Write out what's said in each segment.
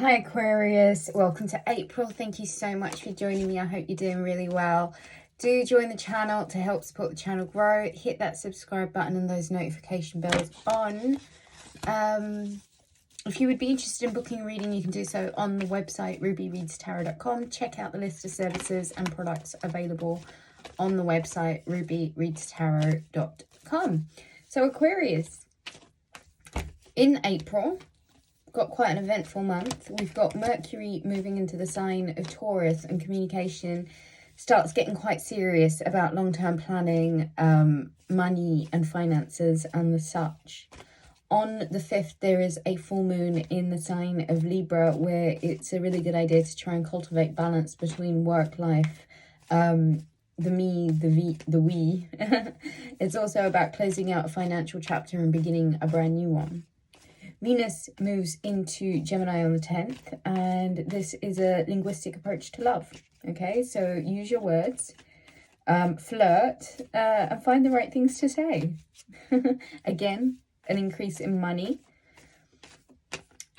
Hi Aquarius, welcome to April. Thank you so much for joining me. I hope you're doing really well. Do join the channel to help support the channel grow. Hit that subscribe button and those notification bells on. If you would be interested in booking a reading, you can do so on the website rubyreadstarot.com. Check out the list of services and products available on the website rubyreadstarot.com. So Aquarius, in April, got quite an eventful month. We've got Mercury moving into the sign of Taurus, and communication starts getting quite serious about long-term planning, money and finances and the such. On the 5th, there is a full moon in the sign of Libra, where it's a really good idea to try and cultivate balance between work life, the me, the we. It's also about closing out a financial chapter and beginning a brand new one. Venus moves into Gemini on the 10th, and this is a linguistic approach to love. Okay, so use your words, flirt, and find the right things to say. Again, an increase in money.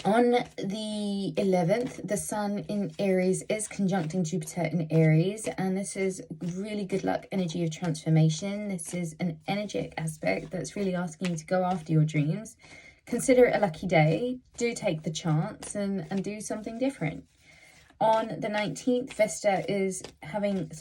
On the 11th, the Sun in Aries is conjuncting Jupiter in Aries, and this is really good luck energy of transformation. This is an energetic aspect that's really asking you to go after your dreams. Consider it a lucky day. Do take the chance and do something different. On the 19th, Vesta is having,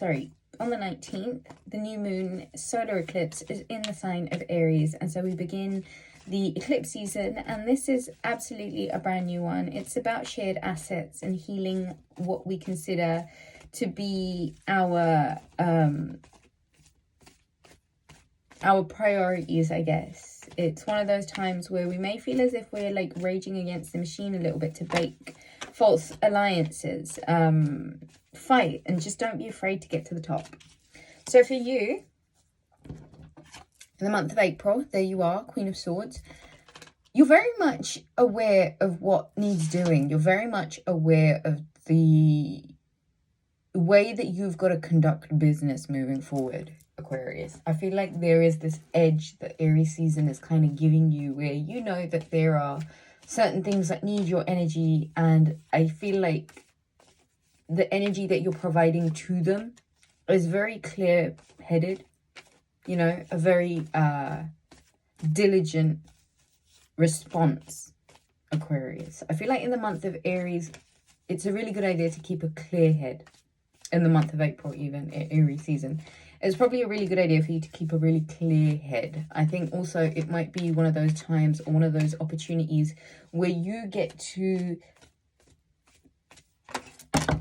on the 19th, the new moon solar eclipse is in the sign of Aries. And so we begin the eclipse season, and this is absolutely a brand new one. It's about shared assets and healing what we consider to be our priorities, I guess. It's one of those times where we may feel as if we're like raging against the machine a little bit to break false alliances. Fight and just don't be afraid to get to the top. So for you, in the month of April, there you are, Queen of Swords. You're very much aware of what needs doing. You're very much aware of the way that you've got to conduct business moving forward, Aquarius. I feel like there is this edge that Aries season is kind of giving you, where you know that there are certain things that need your energy, and I feel like the energy that you're providing to them is very clear-headed, you know, a very diligent response, Aquarius. I feel like in the month of Aries, it's a really good idea to keep a clear head. In the month of April, even, Aries season, it's probably a really good idea for you to keep a really clear head. I think also it might be one of those times or one of those opportunities where you get to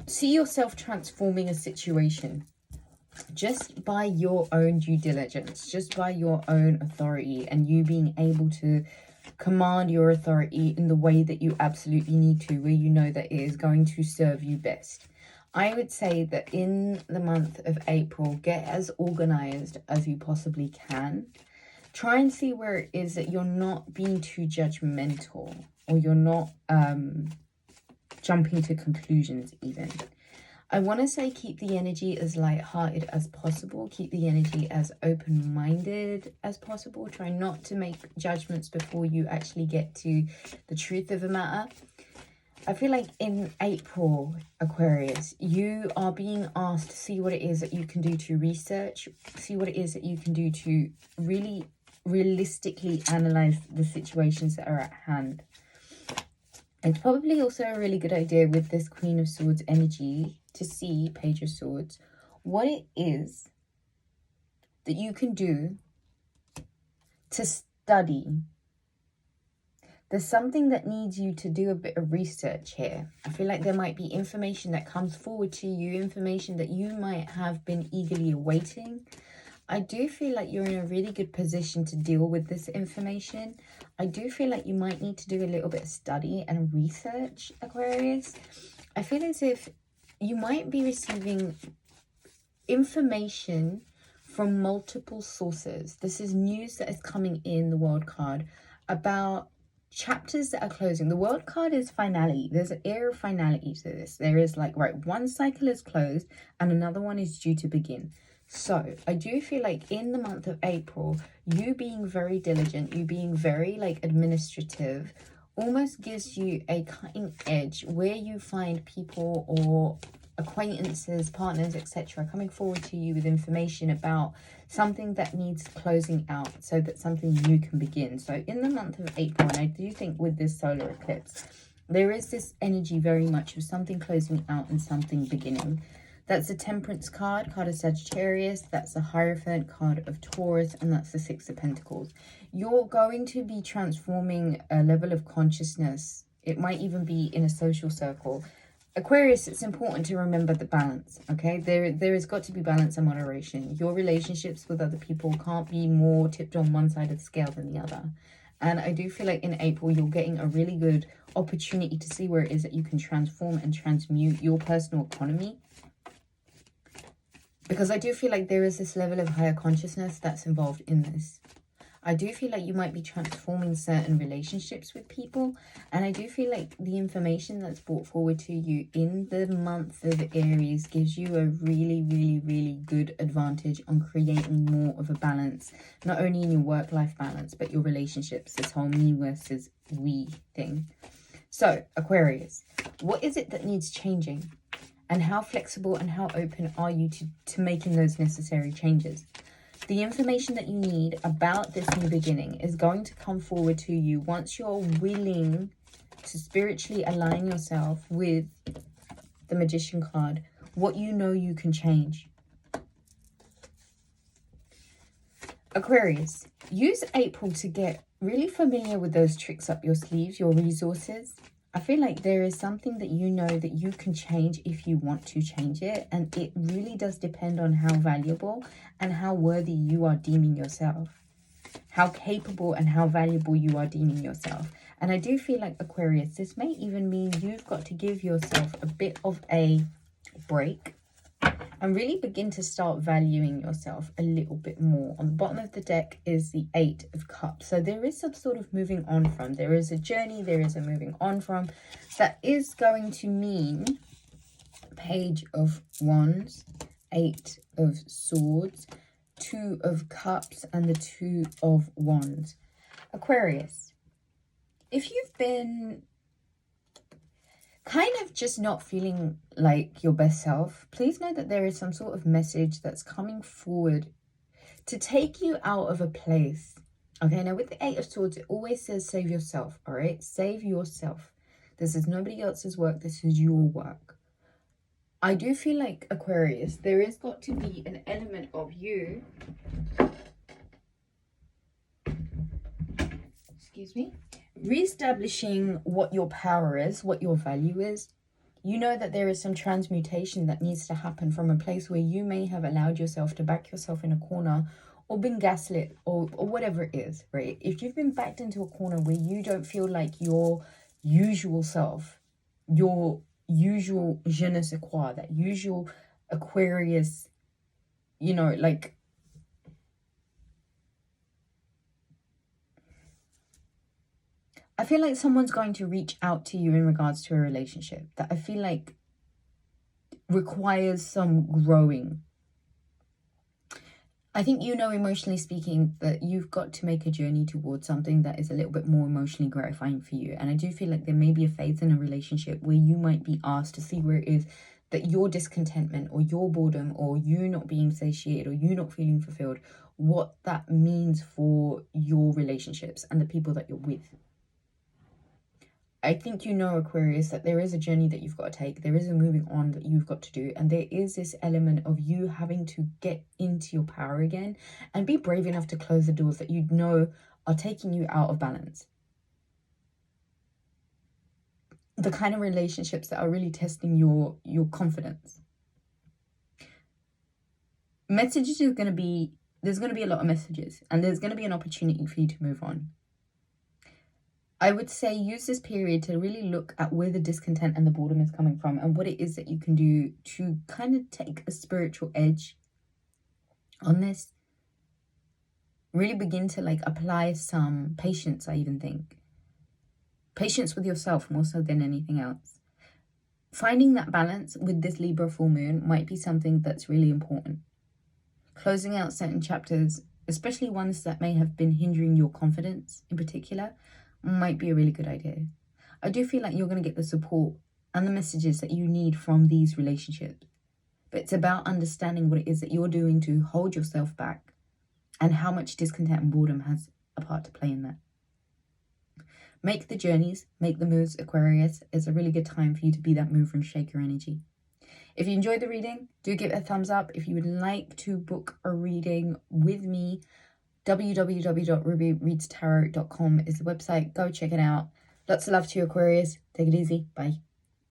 see yourself transforming a situation just by your own due diligence, just by your own authority, and you being able to command your authority in the way that you absolutely need to, where you know that it is going to serve you best. I would say that in the month of April, get as organized as you possibly can. Try and see where it is that you're not being too judgmental, or you're not jumping to conclusions even. I want to say keep the energy as light-hearted as possible. Keep the energy as open-minded as possible. Try not to make judgments before you actually get to the truth of a matter. I feel like in April, Aquarius, you are being asked to see what it is that you can do to research, see what it is that you can do to really realistically analyze the situations that are at hand. It's probably also a really good idea with this Queen of Swords energy to see, Page of Swords, what it is that you can do to study. There's something that needs you to do a bit of research here. I feel like there might be information that comes forward to you, information that you might have been eagerly awaiting. I do feel like you're in a really good position to deal with this information. I do feel like you might need to do a little bit of study and research, Aquarius. I feel as if you might be receiving information from multiple sources. This is news that is coming in the World card about chapters that are closing. The World card is finality. There's an air of finality to this. There is like, right, one cycle is closed and another one is due to begin. So I do feel like in the month of April, you being very diligent, you being very like administrative almost gives you a cutting edge where you find people or acquaintances, partners, etc. coming forward to you with information about something that needs closing out so that something new can begin. So in the month of April, and I do think with this solar eclipse, there is this energy very much of something closing out and something beginning. That's the Temperance card of Sagittarius, that's the Hierophant card of Taurus, and that's the Six of Pentacles. You're going to be transforming a level of consciousness. It might even be in a social circle. Aquarius, it's important to remember the balance, okay? There has got to be balance and moderation. Your relationships with other people can't be more tipped on one side of the scale than the other. And I do feel like in April, you're getting a really good opportunity to see where it is that you can transform and transmute your personal economy. Because I do feel like there is this level of higher consciousness that's involved in this. I do feel like you might be transforming certain relationships with people. And I do feel like the information that's brought forward to you in the month of Aries gives you a really, really, really good advantage on creating more of a balance. Not only in your work-life balance, but your relationships. This whole me versus we thing. So, Aquarius, what is it that needs changing? And how flexible and how open are you to making those necessary changes? The information that you need about this new beginning is going to come forward to you once you're willing to spiritually align yourself with the Magician card, what you know you can change. Aquarius, use April to get really familiar with those tricks up your sleeves, your resources. I feel like there is something that you know that you can change if you want to change it. And it really does depend on how valuable and how worthy you are deeming yourself. How capable and how valuable you are deeming yourself. And I do feel like, Aquarius, this may even mean you've got to give yourself a bit of a break. And really begin to start valuing yourself a little bit more. On the bottom of the deck is the Eight of Cups. So there is some sort of moving on from. There is a journey, there is a moving on from. That is going to mean Page of Wands, Eight of Swords, Two of Cups, and the Two of Wands. Aquarius, if you've been kind of just not feeling like your best self, please know that there is some sort of message that's coming forward to take you out of a place. Okay, now with the Eight of Swords, it always says save yourself, all right? Save yourself. This is nobody else's work. This is your work. I do feel like, Aquarius, there has got to be an element of you, excuse me, reestablishing what your power is, what your value is. You know that there is some transmutation that needs to happen from a place where you may have allowed yourself to back yourself in a corner or been gaslit or whatever it is, right? If you've been backed into a corner where you don't feel like your usual self, your usual je ne sais quoi, that usual Aquarius, you know, like, I feel like someone's going to reach out to you in regards to a relationship that I feel like requires some growing. I think, you know, emotionally speaking, that you've got to make a journey towards something that is a little bit more emotionally gratifying for you. And I do feel like there may be a phase in a relationship where you might be asked to see where it is that your discontentment or your boredom or you not being satiated or you not feeling fulfilled, what that means for your relationships and the people that you're with. I think, you know, Aquarius, that there is a journey that you've got to take. There is a moving on that you've got to do. And there is this element of you having to get into your power again and be brave enough to close the doors that you know are taking you out of balance. The kind of relationships that are really testing your confidence. Messages are going to be, there's going to be a lot of messages. And there's going to be an opportunity for you to move on. I would say use this period to really look at where the discontent and the boredom is coming from and what it is that you can do to kind of take a spiritual edge on this. Really begin to like apply some patience, I even think. Patience with yourself more so than anything else. Finding that balance with this Libra full moon might be something that's really important. Closing out certain chapters, especially ones that may have been hindering your confidence in particular, might be a really good idea. I do feel like you're going to get the support and the messages that you need from these relationships. But it's about understanding what it is that you're doing to hold yourself back and how much discontent and boredom has a part to play in that. Make the journeys, make the moves, Aquarius. It's a really good time for you to be that mover and shaker energy. If you enjoyed the reading, do give it a thumbs up. If you would like to book a reading with me, www.rubyreadstarot.com is the website. Go check it out. Lots of love to you, Aquarius. Take it easy. Bye.